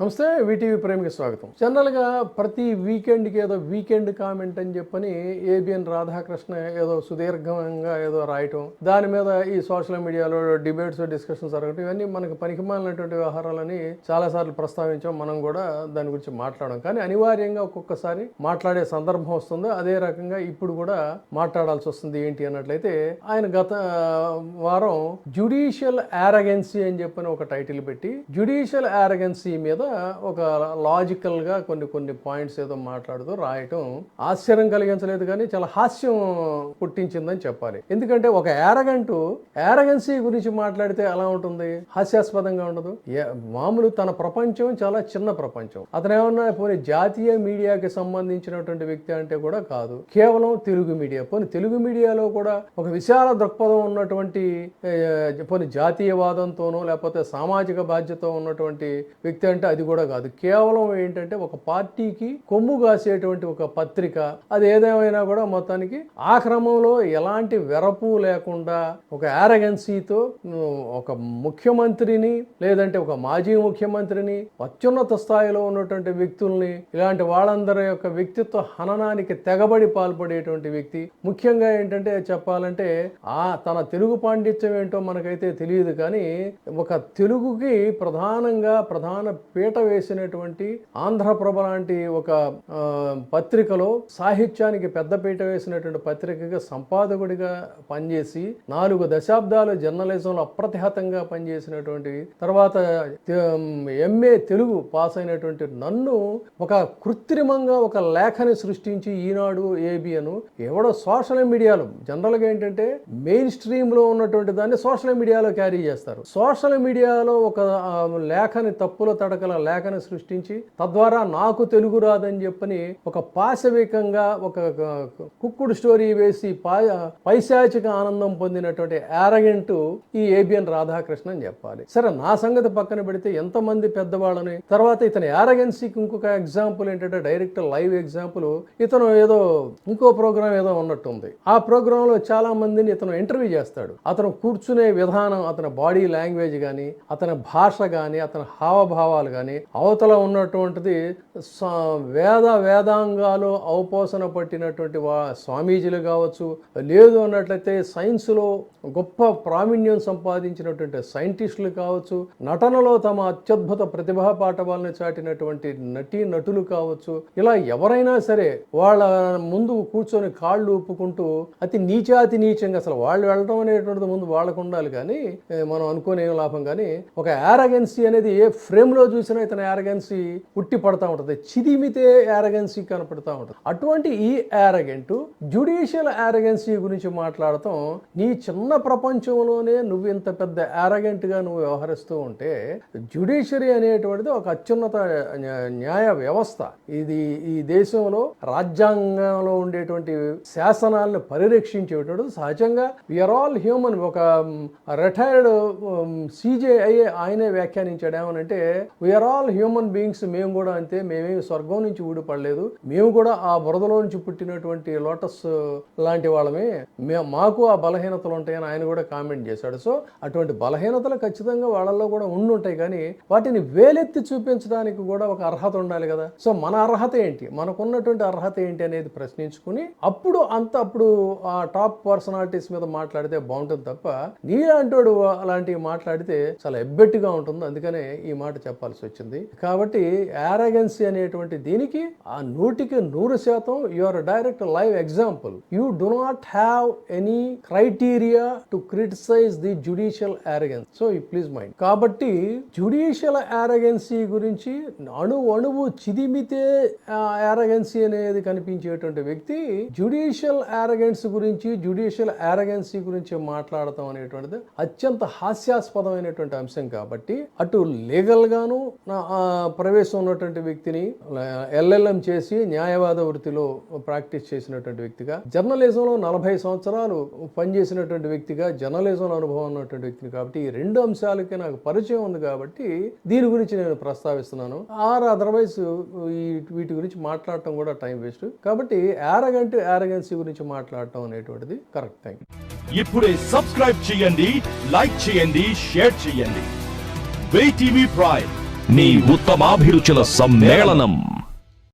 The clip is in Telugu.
నమస్తే, వీటీవీ ప్రేమికి స్వాగతం. జనరల్గా ప్రతి వీకెండ్కి ఏదో వీకెండ్ కామెంట్ అని చెప్పని ఏబిఎన్ రాధాకృష్ణ ఏదో సుదీర్ఘంగా ఏదో రాయటం, దాని మీద ఈ సోషల్ మీడియాలో డిబేట్స్ డిస్కషన్స్ జరగటం, ఇవన్నీ మనకు పనికిమాలినటువంటి వ్యవహారాలని చాలాసార్లు ప్రస్తావించాం. మనం కూడా దాని గురించి మాట్లాడడం, కానీ అనివార్యంగా ఒక్కొక్కసారి మాట్లాడే సందర్భం వస్తుంది. అదే రకంగా ఇప్పుడు కూడా మాట్లాడాల్సి వస్తుంది. ఏంటి అన్నట్లయితే, ఆయన గత వారం జ్యుడిషియల్ యారగెన్సీ అని చెప్పని ఒక టైటిల్ పెట్టి జ్యుడిషియల్ యారగెన్సీ మీద ఒక లాజికల్ గా కొన్ని పాయింట్స్ ఏదో మాట్లాడుతూ రాయటం ఆశ్చర్యం కలిగించలేదు, కానీ చాలా హాస్యం పుట్టించిందని చెప్పాలి. ఎందుకంటే ఒక యారగెన్సీ గురించి మాట్లాడితే ఎలా ఉంటుంది? హాస్యాస్పదంగా ఉండదు. మామూలు తన ప్రపంచం చాలా చిన్న ప్రపంచం. అతను ఏమన్నా పోనీ జాతీయ మీడియాకి సంబంధించినటువంటి వ్యక్తి అంటే కూడా కాదు, కేవలం తెలుగు మీడియా. పోనీ తెలుగు మీడియాలో కూడా ఒక విశాల దృక్పథం ఉన్నటువంటి పోనీ జాతీయవాదంతోనో లేకపోతే సామాజిక బాధ్యత ఉన్నటువంటి వ్యక్తి అంటే అది కూడా కాదు. కేవలం ఏంటంటే ఒక పార్టీకి కొమ్ము కాసేటువంటి ఒక పత్రిక. అది ఏదేమైనా కూడా మొత్తానికి ఆ క్రమంలో ఎలాంటి వెరపు లేకుండా ఒక యారగెన్సీతో ఒక ముఖ్యమంత్రిని లేదంటే ఒక మాజీ ముఖ్యమంత్రిని, అత్యున్నత స్థాయిలో ఉన్నటువంటి వ్యక్తుల్ని, ఇలాంటి వాళ్ళందరి యొక్క వ్యక్తిత్వ హననానికి తెగబడి పాల్పడేటువంటి వ్యక్తి. ముఖ్యంగా ఏంటంటే చెప్పాలంటే తన తెలుగు పాండిత్యం ఏంటో మనకైతే తెలియదు, కానీ ఒక తెలుగుకి ప్రధాన పీట వేసినటువంటి ఆంధ్రప్రభ లాంటి ఒక పత్రికలో సాహిత్యానికి పెద్ద పీట వేసినటువంటి పత్రికగా సంపాదకుడిగా పనిచేసి 4 దశాబ్దాలు జర్నలిజంలో అప్రతిహతంగా పనిచేసినటువంటి తర్వాత ఎంఏ తెలుగు పాస్ అయినటువంటి నన్ను ఒక కృత్రిమంగా ఒక లేఖని సృష్టించి ఈనాడు ఏబిఎన్ ఎవడో సోషల్ మీడియాలో జనరల్గా ఏంటంటే మెయిన్ స్ట్రీమ్ లో ఉన్నటువంటి దాన్ని సోషల్ మీడియాలో క్యారీ చేస్తారు. సోషల్ మీడియాలో ఒక లేఖని తప్పుల తడకల లేఖని సృష్టించి తద్వారా నాకు తెలుగు రాదని చెప్పని ఒక పాశవికంగా ఒక కుక్కుడు స్టోరీ వేసి పైశాచిక ఆనందం పొందినటువంటి యారగెంట్ ఈ ఏబిఎన్ రాధాకృష్ణ అని చెప్పాలి. సరే, నా సంగతి పక్కన పెడితే ఎంతమంది పెద్దవాళ్ళని, తర్వాత ఇతని యారగెన్సీకి ఇంకొక ఎగ్జాంపుల్ ఏంటంటే డైరెక్ట్ లైవ్ ఎగ్జాంపుల్, ఇతను ఏదో ఇంకో ప్రోగ్రామ్ ఏదో ఉన్నట్టుంది. ఆ ప్రోగ్రామ్ లో చాలా మందిని ఇతను ఇంటర్వ్యూ చేస్తాడు. అతను కూర్చునే విధానం, అతని బాడీ లాంగ్వేజ్ కానీ, అతని భాష కానీ, అతని హావభావాలు కానీ, అవతల ఉన్నటువంటిది వేదాంగాలు అవపోసన పట్టినటువంటి స్వామీజీలు కావచ్చు, లేదు అన్నట్లయితే సైన్స్లో గొప్ప ప్రావీణ్యం సంపాదించినటువంటి సైంటిస్టులు కావచ్చు, నటనలో తమ అత్యద్భుత ప్రతిభా పాఠవాలను చాటినటువంటి నటులు కావచ్చు, ఇలా ఎవరైనా సరే వాళ్ళ ముందు కూర్చొని కాళ్ళు ఊపుకుంటూ అతి నీచంగా, అసలు వాళ్ళు వెళ్ళడం అనేటువంటిది ముందు వాళ్ళకు ఉండాలి, కానీ మనం అనుకునే లాభం. కానీ ఒక యారగెన్సీ అనేది ఏ ఫ్రేమ్ లో చూసినా ఇతని యారగెన్సీ ఉట్టి పడతా ఉంటుంది, చిదిమితే యారగెన్సీ కనపడతా ఉంటుంది. అటువంటి ఈ యారగెంట్ జ్యుడిషియల్ యారగెన్సీ గురించి మాట్లాడటం, నీ చిన్న ప్రపంచంలోనే నువ్వు ఇంత పెద్ద యారగెంట్ గా నువ్వు వ్యవహరిస్తూ ఉంటే, జ్యుడిషియరీ అనేటువంటిది ఒక అత్యున్నత న్యాయ వ్యవస్థ. ఇది ఈ దేశంలో రాజ్యాంగంలో ఉండేటువంటి శాసనాలను పరిరక్షించేటువంటిది. సహజంగా వీఆర్ ఆల్ హ్యూమన్. ఒక రిటైర్డ్ సిజేఐ ఆయనే వ్యాఖ్యానించాడు ఏమనంటే, వీఆర్ ఆల్ హ్యూమన్ బీయింగ్స్, మేము కూడా అంతే, మేమేమి స్వర్గం నుంచి ఊడిపడలేదు, మేము కూడా ఆ బురదలో నుంచి పుట్టినటువంటి లోటస్ లాంటి వాళ్ళమే, మాకు ఆ బలహీనతలు ఉంటాయని ఆయన కూడా కామెంట్ చేశాడు. సో అటువంటి బలహీనతలు ఖచ్చితంగా వాళ్ళల్లో కూడా ఉండుంటాయి, కానీ వాటిని వేలెత్తి చూపించడానికి కూడా ఒక అర్హత ఉండాలి కదా. సో మన అర్హత ఏంటి, మనకున్నటువంటి అర్హత ఏంటి అనేది ప్రశ్నించుకుని అప్పుడు ఆ టాప్ పర్సనాలిటీస్ మీద మాట్లాడితే బాగుంటుంది తప్ప, నీలాంటోడు అలాంటివి మాట్లాడితే చాలా ఎబ్బెట్టుగా ఉంటుంది. అందుకనే ఈ మాట చెప్పాల్సి వచ్చింది. కాబట్టి యారగెన్సీ అనేటువంటి దీనికి ఆ 100% you are direct live example. You do not have any criteria to criticize the judicial arrogance. So you please mind. కాబట్టి జ్యుడిషియల్ యారగెన్సీ గురించి అణువు చిదిమితే యారగెన్సీ అనేది కనిపించేటువంటి వ్యక్తి జ్యుడిషియల్ యారగెన్సీ గురించి మాట్లాడటం అనేటువంటిది అత్యంత హాస్యాస్పదమైనటువంటి అంశం. కాబట్టి అటు లీగల్ గాను ప్రవేశం ఉన్నటువంటి వ్యక్తిని ఎల్ఎల్ఎం చేసి న్యాయవాద వృత్తిలో ప్రాక్టీస్ చేసినటువంటి వ్యక్తిగా, జర్నలిజంలో 40 సంవత్సరాలు పనిచేసినటువంటి వ్యక్తిగా, జర్నలిజంలో అనుభవం ఉన్నటువంటి వ్యక్తిని. కాబట్టి ఈ 2 అంశాలకి నాకు పరిచయం ఉంది కాబట్టి దీని గురించి నేను ప్రస్తావిస్తున్నాను. అదర్వైజ్ వీటి గురించి మాట్లాడటం కూడా టైం వేస్ట్. కాబట్టి యారగెన్సీ గురించి మాట్లాడటం అనేటువంటిది కరెక్ట్. Thank you. ఇప్పుడే సబ్స్క్రైబ్ చేయండి, లైక్ చేయండి, షేర్ చేయండి. వీటీవీ ప్రైమ్ నీ ఉత్తమాభిరుచుల సమ్మేళనం.